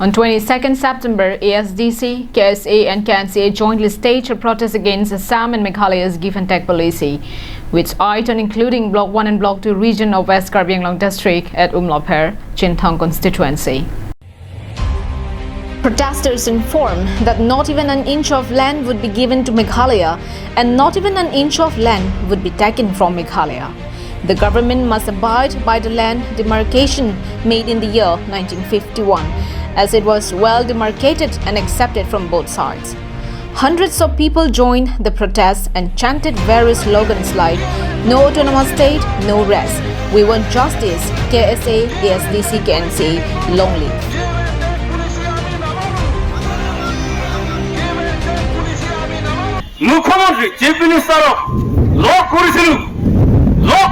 On 22nd September, ASDC, KSA and KNCA jointly staged a protest against Assam and Meghalaya's give and take policy, which eyed on including Block 1 and Block 2 region of West Karbi Anglong district at Umlapher, Chinthang constituency. Protesters informed that not even an inch of land would be given to Meghalaya and not even an inch of land would be taken from Meghalaya. The government must abide by the land demarcation made in the year 1951, as it was well demarcated and accepted from both sides. Hundreds of people joined the protests and chanted various slogans like "No autonomous state, no rest. We want justice. KSA, ASDC, KNCA, long live." মুখ্যমন্ত্রী chief মিনিস্টারক log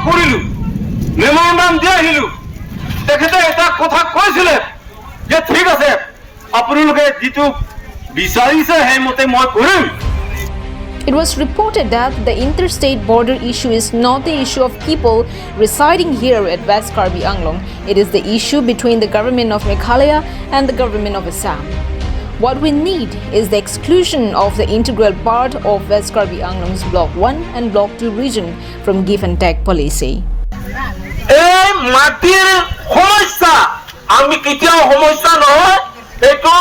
কৰিলো memorandum দি আহিলো তেখেতে এটা কথা কৈছিলে যে ঠিক আছে আপোনালোকে যেটো বিচাৰিছে সেই মতে মই কৰিম. It was reported that the interstate border issue is not the issue of people residing here at West Karbi Anglong. It is the issue between the government of Meghalaya and the government of Assam. What we need is the exclusion of the integral part of West Karbi Anglong's Block 1 and Block 2 region from give and take policy. এই মাটিৰ সমস্যা আমি কেতিয়াও সমস্যা নহয়, এটো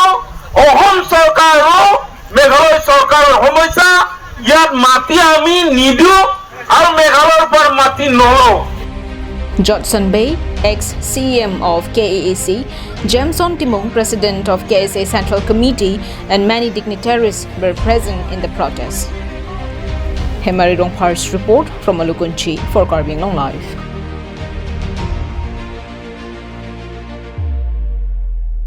অসম চৰকাৰ আৰু মেঘালয় চৰকাৰৰ সমস্যা. ইয়াত মাটি আমি নিদু আৰু মেঘালয়ৰ পৰা মাটি নলওঁ. Jodson Bay, ex-CM of KAC, Jameson Timong, president of KSA Central Committee, and many dignitaries were present in the protest. Hemari Rongpar's report from Malukunchi for Karbi Anglong Live.